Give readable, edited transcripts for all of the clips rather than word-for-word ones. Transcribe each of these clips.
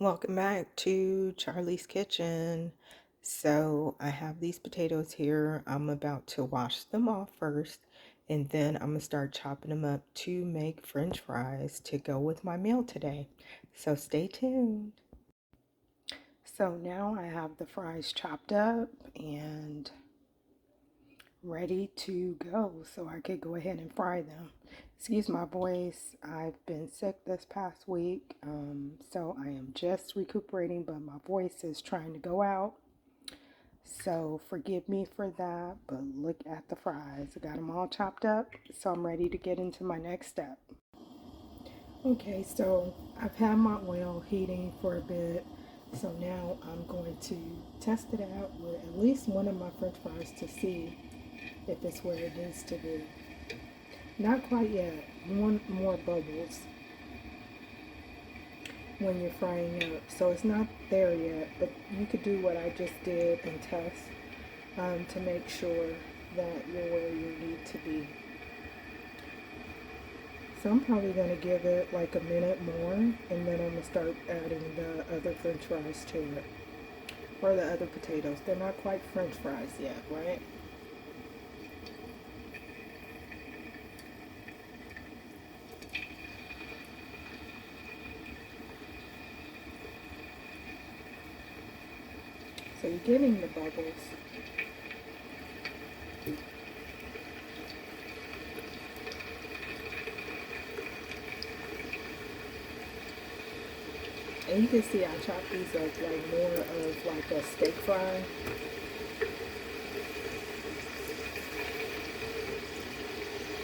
Welcome back to Charlie's Kitchen. So I have these potatoes here. I'm about to wash them off first, and then I'm gonna start chopping them up to make French fries to go with my meal today. So stay tuned. So now I have the fries chopped up and ready to go so I could go ahead and fry them. Excuse my voice, I've been sick this past week, so I am just recuperating, but my voice is trying to go out. So forgive me for that, but look at the fries. I got them all chopped up, so I'm ready to get into my next step. Okay, so I've had my oil heating for a bit, so now I'm going to test it out with at least one of my french fries to see if it's where it needs to be. Not quite yet. One more bubbles when you're frying up. So it's not there yet, but you could do what I just did and test to make sure that you're where you need to be. So I'm probably going to give it like a minute more, and then I'm going to start adding the other french fries to it. Or the other potatoes. They're not quite french fries yet, right? So you're getting the bubbles. And you can see I chopped these up like more of like a steak fry.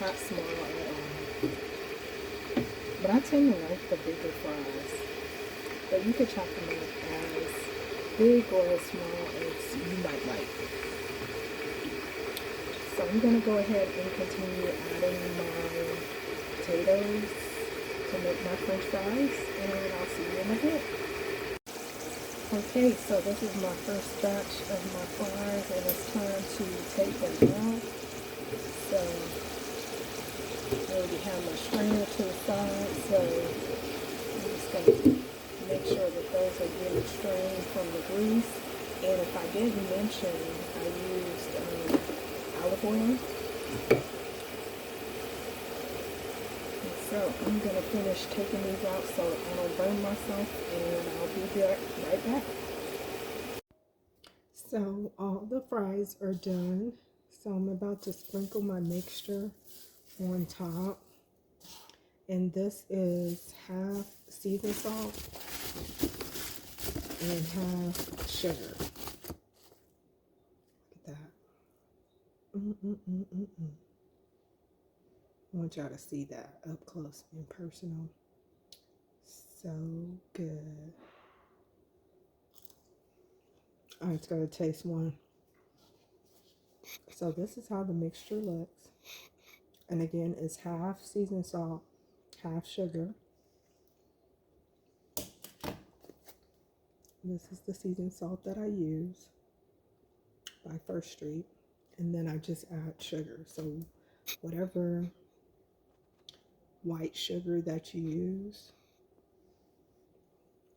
Not small at all. But I tend to like the bigger fries. But you could chop them up as big or as small as you might like. So I'm going to go ahead and continue adding my potatoes to make my french fries, and I'll see you in a bit. Okay, so this is my first batch of my fries, and it's time to take them out. So I already have my strainer to the side, so I'm just going to make sure that those are getting strained from the grease. And if I didn't mention, I used olive oil. And so I'm going to finish taking these out so I don't burn myself, and I'll be right back. So all the fries are done. So I'm about to sprinkle my mixture on top. And this is half seasoned salt and half sugar. Look at that. I want y'all to see that up close and personal. So good. All right, it's going to taste one. So this is how the mixture looks. And again, it's half seasoned salt, half sugar. This is the seasoned salt that I use by First Street. And then I just add sugar. So whatever white sugar that you use,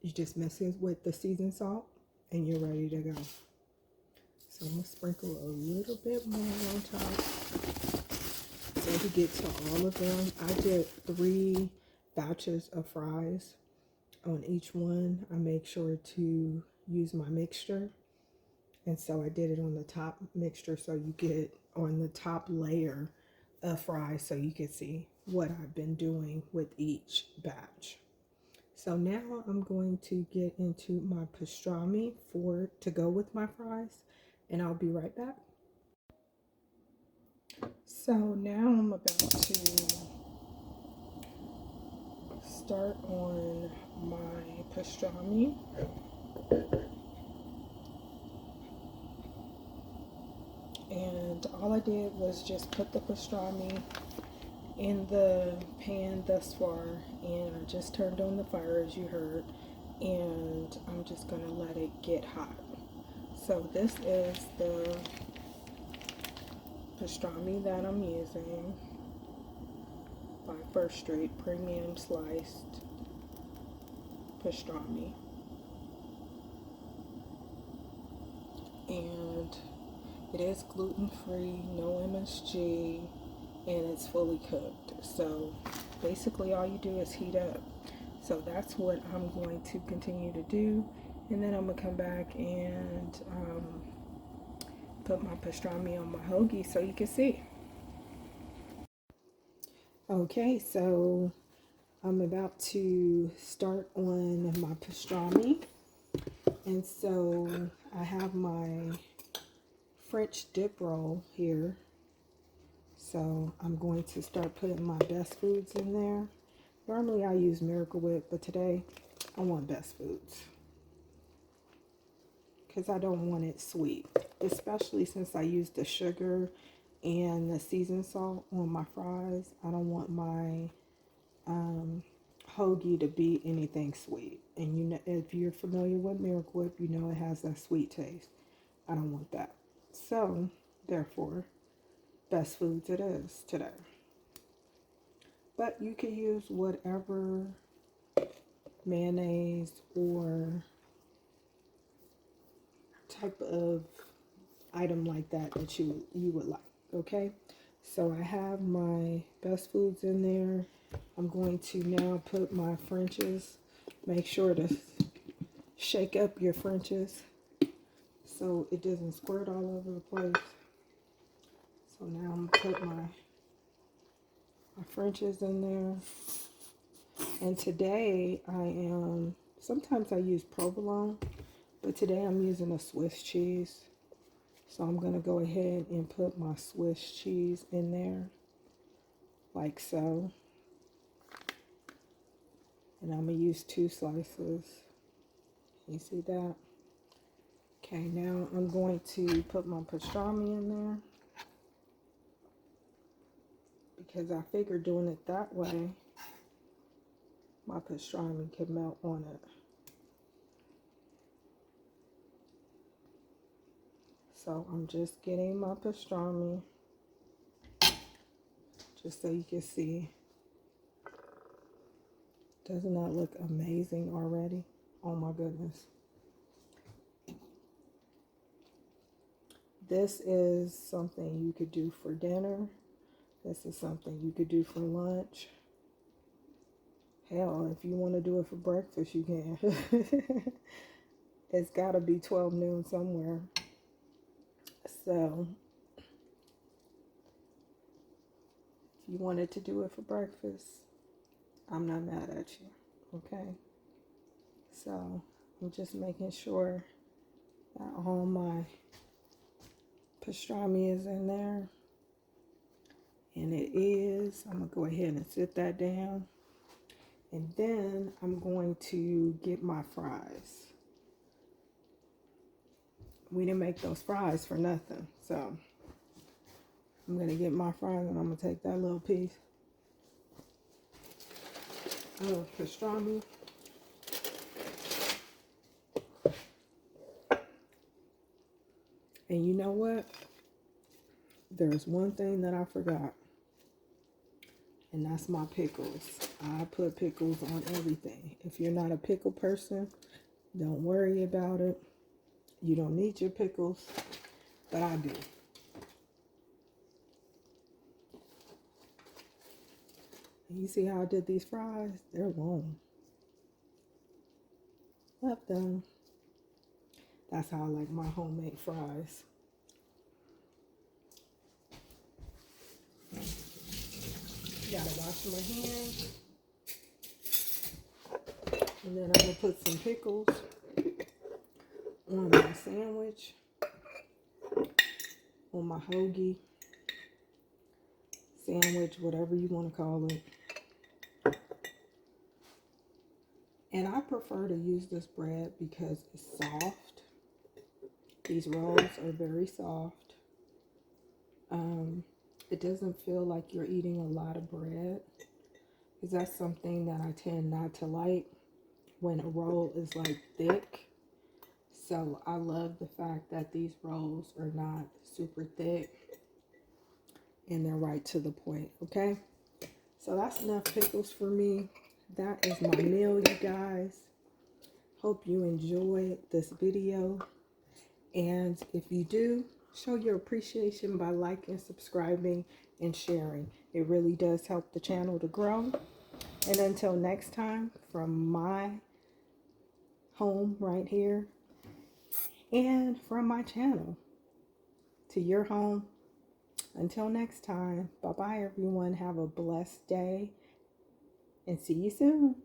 you just mix it with the seasoned salt and you're ready to go. So I'm going to sprinkle a little bit more on top so to get to all of them. I did 3 batches of fries. On each one, I make sure to use my mixture. And so I did it on the top mixture so you get on the top layer of fries so you can see what I've been doing with each batch. So now I'm going to get into my pastrami to go with my fries, and I'll be right back. So now I'm about to start on my pastrami. And all I did was just put the pastrami in the pan thus far, and I just turned on the fire as you heard, and I'm just gonna let it get hot. So this is the pastrami that I'm using by First Street, premium sliced pastrami. and it is gluten-free, no MSG, and it's fully cooked. So basically all you do is heat up. So that's what I'm going to continue to do, and then I'm gonna come back and put my pastrami on my hoagie so you can see. Okay, so I'm about to start on my pastrami, and so I have my French dip roll here. So I'm going to start putting my best foods in there. Normally I use Miracle Whip, but today I want best foods because I don't want it sweet, especially since I use the sugar and the seasoned salt on my fries. I don't want my hoagie to be anything sweet. And you know, if you're familiar with Miracle Whip, you know it has that sweet taste. I don't want that. So, therefore, best foods it is today. But you can use whatever mayonnaise or type of item like that that you would like. Okay, so I have my best foods in there. I'm going to now put my Frenches. Make sure to shake up your Frenches so it doesn't squirt all over the place. So now I'm gonna put my Frenches in there. And today sometimes I use provolone, but today I'm using a Swiss cheese. So I'm going to go ahead and put my Swiss cheese in there, like so. And I'm going to use 2 slices. You see that? Okay, now I'm going to put my pastrami in there, because I figured doing it that way, my pastrami could melt on it. So I'm just getting my pastrami, just so you can see. Doesn't that look amazing already? Oh my goodness. This is something you could do for dinner. This is something you could do for lunch. Hell, if you want to do it for breakfast, you can. It's got to be 12 noon somewhere. So, if you wanted to do it for breakfast, I'm not mad at you. Okay? So, I'm just making sure that all my pastrami is in there. And it is. I'm going to go ahead and sit that down. And then I'm going to get my fries. We didn't make those fries for nothing. So I'm going to get my fries, and I'm going to take that little piece of pastrami. And you know what? There's one thing that I forgot. And that's my pickles. I put pickles on everything. If you're not a pickle person, don't worry about it. You don't need your pickles, but I do. And you see how I did these fries? They're long. Love them. That's how I like my homemade fries. Gotta wash my hands. And then I'm gonna put some pickles on my sandwich, on my hoagie, sandwich, whatever you want to call it. And I prefer to use this bread because it's soft. These rolls are very soft. It doesn't feel like you're eating a lot of bread, because that's something that I tend not to like when a roll is like thick. So I love the fact that these rolls are not super thick and they're right to the point. Okay, so that's enough pickles for me. That is my meal, you guys. Hope you enjoyed this video. And if you do, show your appreciation by liking, subscribing, and sharing. It really does help the channel to grow. And until next time, from my home right here and from my channel to your home, until next time, bye bye everyone. Have a blessed day and see you soon.